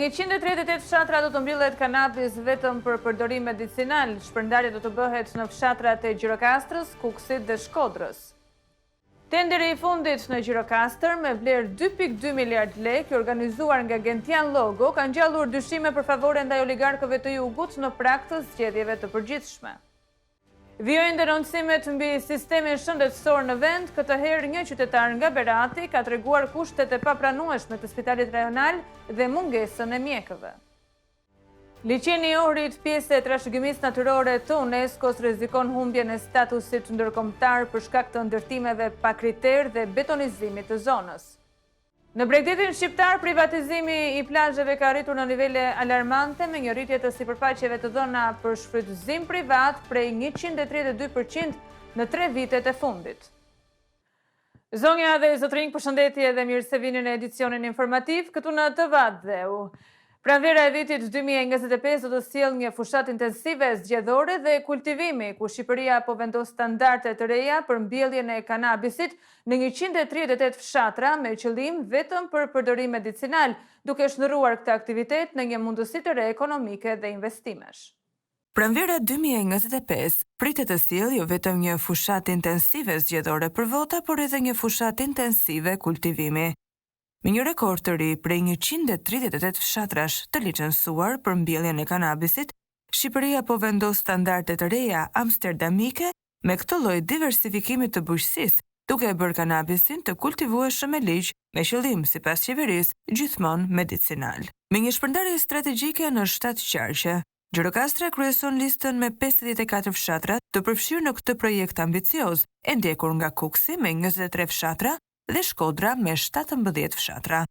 138 fshatra do të mbyllet kanabis vetëm për përdorim medicinal. Shpërndarja do të bëhet në fshatrat e Gjirokastrës, Kukësit dhe Shkodrës. Tenderi i fundit në Gjirokastër me vlerë 2.2 miliard lekë, organizuar nga Gentian Logo, ka ngjallur dyshime për favore ndaj oligarkëve të Jugut në prag të zgjedhjeve të përgjithshme. Vijojnë denoncimet mbi sistemin shëndetësor në vend, këtë herë një qytetar nga Berati ka treguar kushtet e papranueshme të spitalit rajonal dhe mungesën e mjekëve. Liçeni i Ohrit, pjesë e trashëgimisë natyrore të UNESCO-s, rrezikon humbjen e statusit ndërkombëtar për shkak të ndërtimeve pa kriter dhe betonizimit të zonës. Në Bregdetin shqiptar, privatizimi i plazheve ka arritur në nivele alarmante me një rritje të sipërfaqeve të dhëna për shfrytëzim privat prej 132% në 3 vitet e fundit. Zonja dhe zotrinj, përshëndetje dhe mirë se vini në edicionin informativ këtu në TV Dheu. Pranvera e vitit 2025 do të sjellë një fushat intensive zgjedhore dhe kultivimi, ku Shqipëria po vendos standarde të reja për mbjelljen e kanabisit në 138 fshatra me qëllim vetëm për përdorim medicinal, duke shndërruar këtë aktivitet në një mundësi të re ekonomike dhe investimesh. Pranvera 2025 pritet të sjellë jo vetëm një fushat intensive zgjedhore për vota, por edhe një fushat intensive kultivimi. Me një rekord të ri prej 138 fshatrash të licencuar për mbjelljen e kanabisit, Shqipëria po vendos standarde të reja amsterdamike me këtë lloj diversifikimi të bujqësisë, duke e bërë kanabisin të kultivueshëm me ligj me qëllim, sipas qeverisë, gjithmonë medicinal. Me një shpërndarje strategjike në 7 qarqe, Gjirokastra kryeson listën me 54 fshatra të përfshirë në këtë projekt ambicioz, e ndjekur nga Kuksi me 23 fshatra dhe Shkodra me 17 fshatra.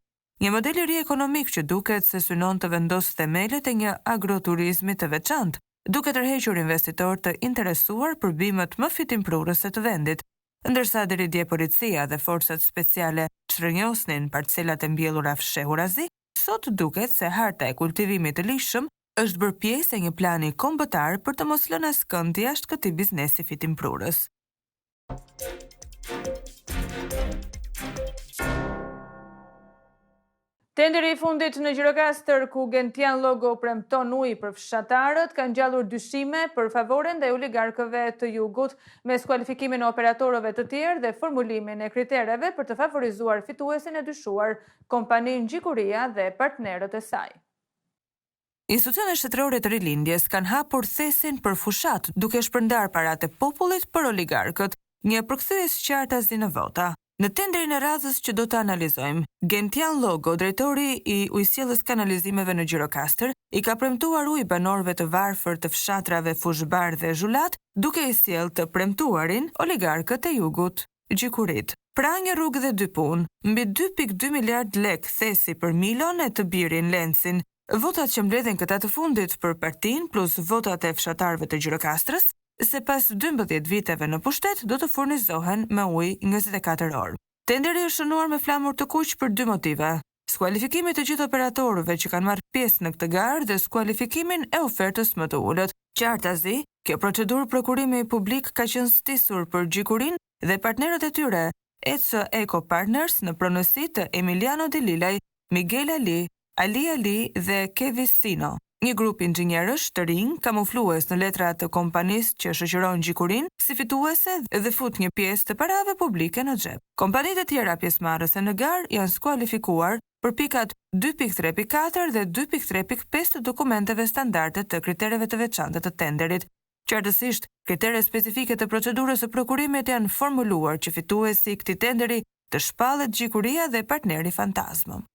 Një model i ri ekonomik që duket se synon të vendosë themelet e një agroturizmi të veçantë, duke tërhequr investitorë të interesuar për bimët më fitimprurëse të vendit, ndërsa deri dje policia dhe forcat speciale çrënjosnin parcelat e mbjellura fshehurazi, sot duket se harta e kultivimit të lishëm është bërë pjesë e një plani kombëtar për të mos lënë askënd jashtë këtij biznesi fitimprurës. Tenderi i fundit në Gjirokastër, ku Gentian Logo premton ujë për fshatarët, ka ngjallur dyshime për favore ndaj oligarkëve të Jugut, me skualifikimin e operatorëve të tjerë dhe formulimin e kritereve për të favorizuar fituesin e dyshuar, kompaninë Gjikuria dhe partnerët e saj. Institucionet shtetërore të rilindjes kanë hapur thesin për fushat, duke shpërndar paratë e popullit për oligarkët, një përkthyes qartazi në vota. Në tenderin e radhës që do të analizojmë, Gentian Logo, drejtori i ujësjellës kanalizimeve në Gjirokastër, i ka premtuar ujë banorëve të varfër të fshatrave Fushbar dhe Zhulat, duke i sjellë të premtuarin oligarkët e Jugut, Gjikurit. Pra një rrugë dhe 2 punë, mbi 2.2 miliard lek thesi për Milon e të birin Lencin, votat që mbledhin këta të fundit për partinë plus votat e fshatarëve të Gjirokastrës, se pas 12 viteve në pushtet do të furnizohen me ujë 24 orë. Tenderi është shënuar me flamur të kuq për 2 motive: skualifikimi të gjithë operatorëve që kanë marrë pjesë në këtë garë dhe skualifikimin e ofertës më të ulët. Qartazi, kjo procedurë prokurimi publik ka qenë stisur për Gjikurin dhe partnerët e tyre, ECO Eco Partners në pronësi të Emiliano Di Lilaj, Miguel Ali, Ali Ali dhe Kevis Sino. Një grup inxhinierësh të rinj, kamuflues në letra të kompanisë që shoqëron Gjikurin si fituese dhe fut një pjesë të parave publike në xhep. Kompanitë e tjera pjesëmarrëse në garë janë skualifikuar për pikat 2.3.4 dhe 2.3.5 të dokumenteve standarde të kritereve të veçanta të tenderit. Qartësisht, kriteret specifike të procedurës së prokurimit janë formuluar që fituesi i këtij tenderi të shpallet Gjikuria dhe partneri fantazmëm.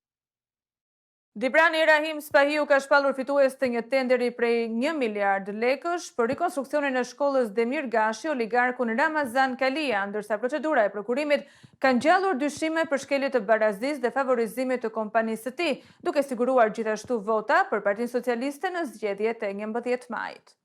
Dibrani Rahim Spahiu ka shpallur fitues të një tenderi prej 1 miliard lekësh për rikonstruksionin e shkollës Demir Gashi, oligarkun Ramazan Kalia, ndërsa procedura e prokurimit ka ngjallur dyshime për shkelje të barazisë dhe favorizimit të kompanisë së tij, duke siguruar gjithashtu vota për Partinë Socialiste në zgjedhjet e 11 majit.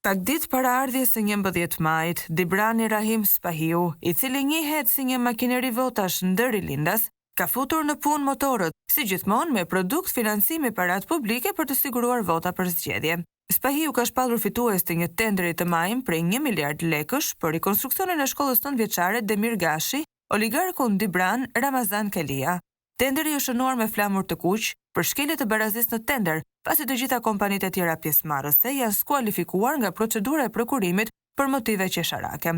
Pak ditë para ardhjes së 11 majit, Dibrani Rahim Spahiu, i cili njihet si një makineri votash ndër rilindas, ka futur në punë motorët, si gjithmonë me produkt financimi parat publike për të siguruar vota për zgjedhje. Spahiu ka shpallur fitues të një tenderi të majm prej 1 miliard lekësh për rikonstruksionin e shkollës 9 vjeçare Demir Gashi, oligarkun Dibran Ramazan Kalia. Tenderi është shënuar me flamur të kuq për shkelje të barazisë në tender, pasi të gjitha kompanitë e tjera pjesëmarrëse janë skualifikuar nga procedura e prokurimit për motive qesharake.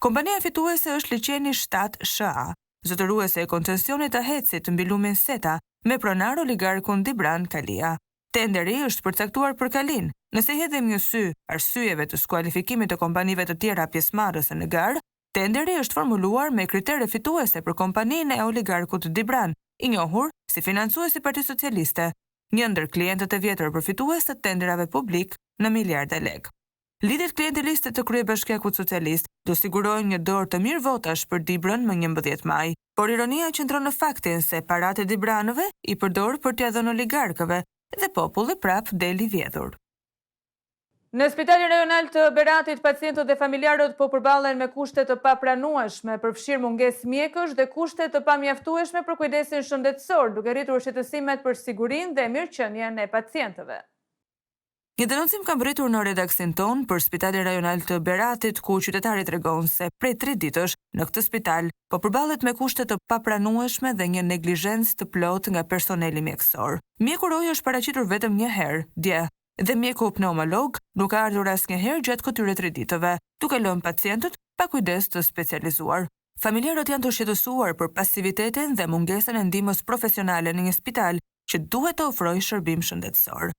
Kompania fituese është liçeni 7 SHA, zotëruese e koncesionit të Hecit mbi lumin Seta, me pronar oligarkun Dibran Kalia. Tenderi është përcaktuar për Kalin. Nëse hedhim një sy arsyeve të skualifikimit të kompanive të tjera pjesëmarrëse në garë, tenderi është formuluar me kritere fituese për kompaninë e oligarkut Dibran, i njohur si financuesi i Partisë Socialiste, një ndër klientët e vjetër përfitues të tenderave publik në miliarde lekë. Lidhjet klienteliste të Kryebashkiakut Socialist do sigurojnë një dorë të mirë votash për Dibrën më 11 maj, por ironia qëndron në faktin se paratë e Dibranëve i përdor për t'ia dhënë oligarkëve dhe populli prap deli vjedhur. Në Spitalin Rajonal të Beratit, pacientët dhe familjarët po përballen me kushte të papranueshme, përfshirë mungesë mjekësh dhe kushte të pamjaftueshme për kujdesin shëndetësor, duke rritur shqetësimet për sigurinë dhe mirëqenien e pacientëve. Një denoncim ka mbërritur në redaksin ton për Spitalin Rajonal të Beratit, ku qytetari tregon se prej 3 ditësh në këtë spital po përballet me kushte të papranueshme dhe një neglizhencë të plotë nga personeli mjekësor. Mjeku Roy është paraqitur vetëm një herë, dje, dhe mjeku pneumolog nuk ka ardhur asnjëherë gjatë këtyre 3 ditëve, duke lënë pacientët pa kujdes të specializuar. Familjarët janë të shqetësuar për pasivitetin dhe mungesën e ndihmës profesionale në një spital që duhet të ofrojë shërbim shëndetësor.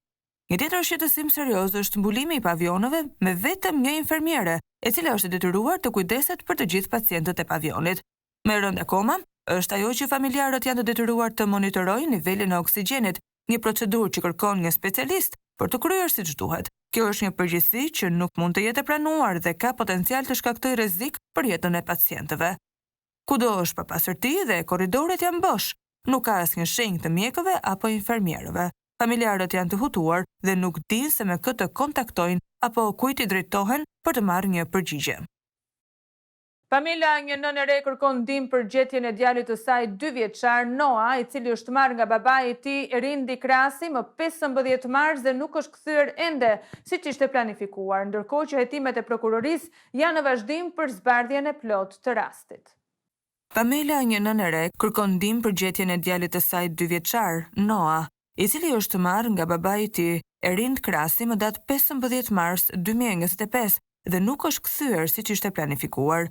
Një tjetër shqetësim serioz është mbulimi i pavionëve me vetëm një infermiere, e cila është detyruar të kujdeset për të gjithë pacientët e pavionit. Më e rëndë akoma është ajo që familjarët janë të detyruar të monitorojnë nivelin e oksigjenit, një procedurë që kërkon një specialist për të kryer siç duhet. Kjo është një përgjegjësi që nuk mund të jetë e pranuar dhe ka potencial të shkaktojë rrezik për jetën e pacientëve. Kudo është papastërti dhe korridoret janë bosh, nuk ka asnjë shenjë të mjekëve apo infermierëve. Familjarët janë të hutuar dhe nuk dinë se me këtë kontaktojnë apo kujt i drejtohen për të marrë një përgjigje. Pamela, një nënë e re, kërkon ndihmë për gjetjen e djalit të saj 2 vjeçar, Noa, i cili është marrë nga babai i tij, Erindi Krasi, më 15 mars dhe nuk është kthyer ende, siç ishte planifikuar, ndërkohë që hetimet e prokurorisë janë në vazhdim për zbardhjen e plotë të rastit. Pamela, një nënë e re, kërkon ndihmë për gjetjen e djalit të saj 2 vjeçar, Noa, i cili është marrë nga babai i tij, Erind Krasi, më datë 15 mars 2025 dhe nuk është kthyer siç ishte planifikuar.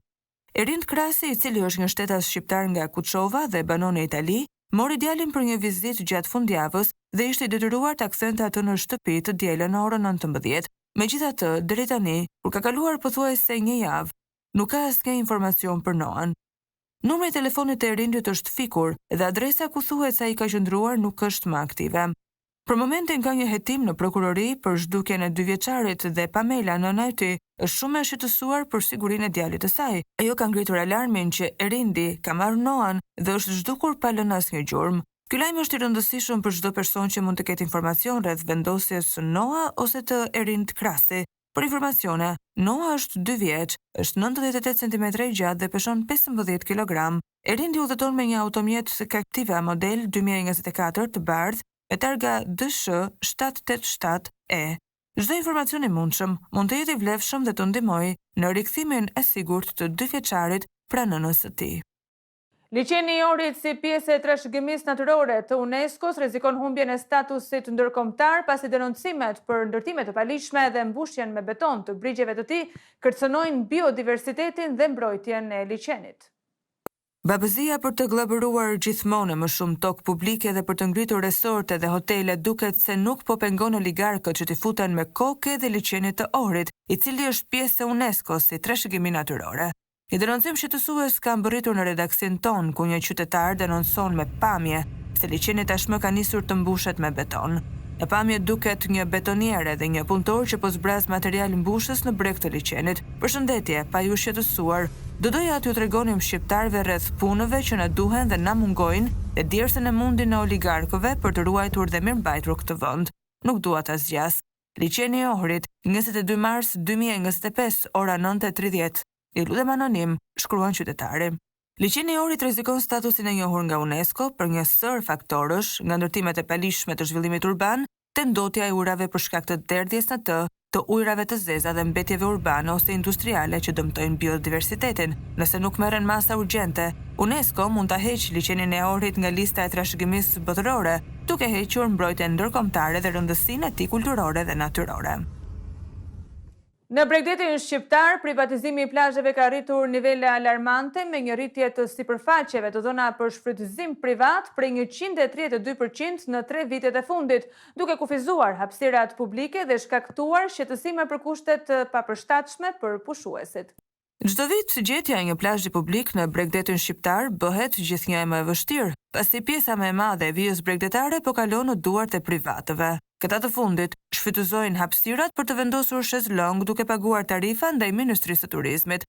Erind Krasi, i cili është një shtetas shqiptar nga Kuçova dhe banon në Itali, mori djalin për një vizitë gjatë fundjavës dhe ishte i detyruar ta kthente atë në shtëpi të dielën në orën 19. Megjithatë, deri tani, kur ka kaluar pothuajse një javë, nuk ka asnjë informacion për Noan. Numri i telefonit të Erindit është fikur dhe adresa ku thuhet se ai ka qëndruar nuk është më aktive. Për momentin ka një hetim në prokurori për zhdukjen e 2 vjeçarit dhe Pamela, nëna e tij, është shumë e shqetësuar për sigurinë e djalit të saj. Ajo ka ngritur alarmin që Erindi ka marrë Noan dhe është zhdukur pa lënë asnjë gjurmë. Ky lajm është i rëndësishëm për çdo person që mund të ketë informacion rreth vendosjes së Noa ose të Erind Krasi. Për informacione, Noa është 2 vjeç, është 98 cm i gjatë dhe peshon 15 kg. Erindi udhëton me një automjet Captiva model 2024 të bardhë me targa DSH 787E. Çdo informacion i mundshëm mund të jetë i vlefshëm dhe të ndihmojë në rikthimin e sigurt të 2 vjeçarit pranë nënës së tij. Liçeni i Orit si pjesë e trashëgimisë natyrore të UNESCO-s rrezikon humbjen e statusit ndërkombëtar pasi denoncimet për ndërtime të paligjshme dhe mbushjen me beton të brigjeve të tij kërcënojnë biodiversitetin dhe mbrojtjen e liçenit. Babëzia për të glabëruar gjithmonë më shumë tokë publike dhe për të ngritur resorte dhe hotele duket se nuk po pengon oligarkët që t'i futen me kokë dhe liçenit të Orit, i cili është pjesë e UNESCO-s si trashëgimi natyrore. Një denoncim shqetësues ka mbërritur në redaksin ton, ku një qytetar denoncon me pamje se liçeni tashmë ka nisur të mbushet me beton. Në pamje duket një betoniere dhe një punëtor që po zbraz material mbushës në breg të liçenit. Përshëndetje, pa ju shqetësuar, do doja t'ju tregonim shqiptarëve rreth punëve që na duhen dhe na mungojnë dhe djersën e mundin në oligarkëve për të ruajtur dhe mirëmbajtur këtë vend. Nuk dua ta zgjas. Liçeni i Ohrit, 22 mars 2025, ora 9:30. I lutem anonim, shkruan qytetari. Liçeni i Ohrit rrezikon statusin e njohur nga UNESCO për një sër faktorësh, nga ndërtimet e paligjshme të zhvillimit urban, te ndotja e urave për shkak të derdhjes në të të ujrave të zeza dhe mbetjeve urbane ose industriale që dëmtojnë biodiversitetin. Nëse nuk merren masa urgjente, UNESCO mund ta heqë liçenin e Ohrit nga lista e trashëgimisë botërore, duke hequr mbrojtjen ndërkombëtare dhe rëndësinë e tij kulturore dhe natyrore. Në Bregdetin shqiptar, privatizimi i plazheve ka arritur nivele alarmante me një rritje të sipërfaqeve të dhëna për shfrytëzim privat prej 132% në 3 vitet e fundit, duke kufizuar hapësirat publike dhe shkaktuar shqetësime për kushtet të papërshtatshme për pushuesit. Çdo vit, gjetja e një plazhi publik në Bregdetin shqiptar bëhet gjithnjë më e vështirë, pasi pjesa më e madhe e vijës bregdetare po kalon në duart e privatëve. Këta të fundit shfrytëzojnë hapësirat për të vendosur shezlong duke paguar tarifa ndaj Ministrisë së Turizmit.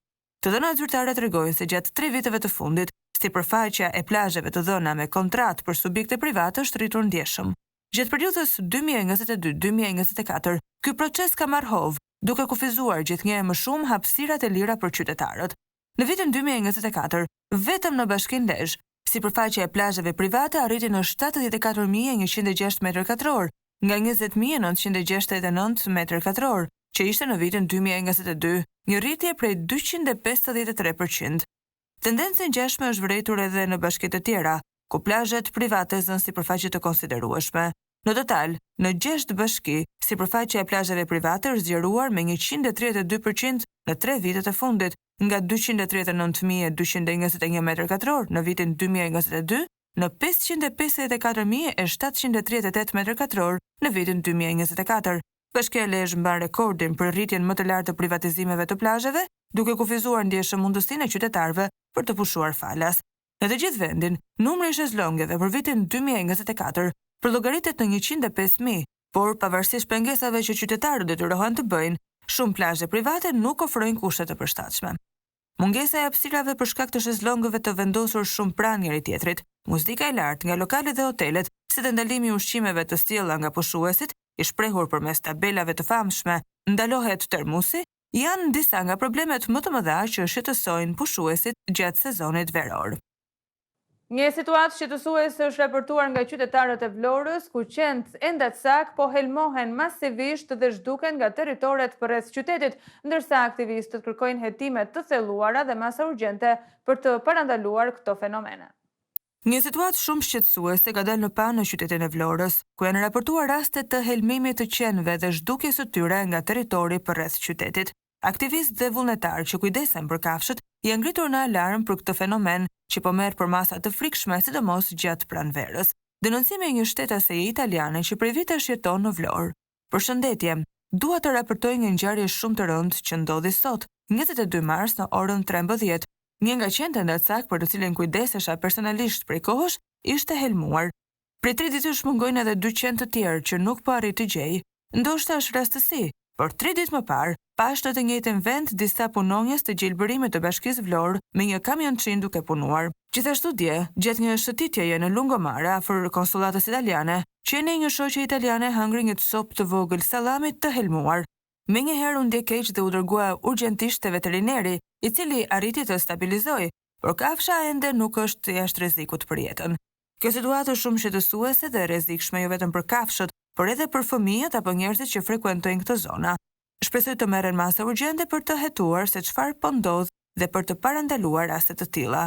Të dhënat zyrtare tregojnë se gjatë 3 viteve të fundit, sipërfaqja e plazheve të dhëna me kontratë për subjekte private është rritur ndjeshëm. Gjatë periudhës 2022-2024, ky proces ka marrë hovë, duke kufizuar gjithnjë më shumë hapësirat e lira për qytetarët. Në vitin 2024, vetëm në Bashkinë Lezhë, sipërfaqja e plazheve private arriti në 74.106 m2, nga 20.969 m2, që ishte në vitin 2022, një rritje prej 253%. Tendencë e ngjashme është vërejtur edhe në bashkitë të tjera, ku plazhet private zënë sipërfaqe të konsiderueshme. Në total, në 6 bashki, sipërfaqja e plazheve private është zgjeruar me 132% në 3 vitet e fundit, nga 239.221 m2 në vitin 2022 në 554.738 m2 në vitin 2024. Bashkia e Lezhë mban rekordin për rritjen më të lartë të privatizimeve të plazheve, duke kufizuar ndjeshëm mundësinë e qytetarëve për të pushuar falas. Në të gjithë vendin, numri i shezlongeve për vitin 2024 përllogaritet në 105.000, por pavarësisht pengesave që qytetarët detyrohen të bëjnë, shumë plazhe private nuk ofrojnë kushte të përshtatshme. Mungesa e hapësirave për shkak të shezlongëve të vendosur shumë pranë njëri tjetrit, muzika e lartë nga lokalet dhe hotelet, si dhe ndalimi i ushqimeve të sjellura nga pushuesit, i shprehur përmes tabelave të famshme, ndalohet termusi, janë disa nga problemet më të mëdha që shqetësojnë pushuesit gjatë sezonit veror. Një situatë shqetësuese është raportuar nga qytetarët e Vlorës, ku qentë e ndatsak po helmohen masivisht dhe zhduken nga territoret përreth qytetit, ndërsa aktivistët kërkojnë hetime të thelluara dhe masa urgjente për të parandaluar këto fenomene. Një situatë shumë shqetësuese ka dalë në pa në qytetin e Vlorës, ku janë raportuar raste të helmimit të qenëve dhe zhdukjes së tyre nga territori përreth qytetit. Aktivistë dhe vullnetarë që kujdesen për kafshët janë ngritur në alarm për këtë fenomen që po merr përmasa të frikshme, sidomos gjatë pranverës. Denoncimi i një shtetase italiane që prej vitesh jeton në Vlorë. Përshëndetje, dua të raportoj një ngjarje shumë të rëndë që ndodhi sot, 22 mars në orën 13. Një nga qentë e ndatsak për të cilën kujdesesha personalisht prej kohësh ishte helmuar. Prej 3 ditësh mungojnë edhe 2 qentë të tjerë që nuk po arrit të gjej. Ndoshta është rastësi, por 3 ditë më parë pash në të njëjtin vend disa punonjës të gjelbërimit të Bashkisë Vlorë me një kamionçin duke punuar. Gjithashtu dje, gjatë një shëtitjeje në Lungomare afër konsullatës italiane, qeni një shoqe italiane hëngri një copë të vogël sallamit të helmuar. Menjëherë u ndje keq dhe u dërgua urgjentisht te veterineri, i cili arriti të stabilizojë, por kafsha ende nuk është jashtë rrezikut për jetën. Kjo situatë është shumë shqetësuese dhe rrezikshme jo vetëm për kafshët, por edhe për fëmijët apo njerëzit që frekuentojnë këtë zona. Shpresoj të merren masa urgjente për të hetuar se çfarë po ndodh dhe për të parandaluar raste të tilla.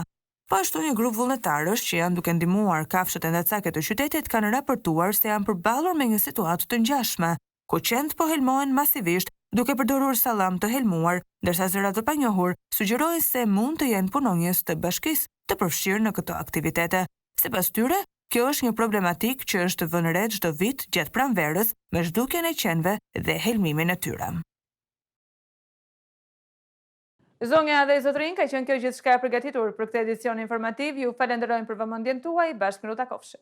Po ashtu një grup vullnetarësh që janë duke ndihmuar kafshët e ndatsake të qytetit kanë raportuar se janë përballur me një situatë të ngjashme, ku qentë po helmohen masivisht duke përdorur sallam të helmuar, ndërsa zëra të panjohur sugjerojnë se mund të jenë punonjës të bashkisë të përfshirë në këto aktivitete. Sipas tyre, kjo është një problematik që është vënë re çdo vit gjatë pranverës me zhdukjen e qenëve dhe helmimin e tyre. Zonja dhe zotrinj, ka qenë kjo gjithçka e përgatitur për këtë edicion informativ. Ju falenderojmë për vëmendjen tuaj. Bashkë në Rutakofshi.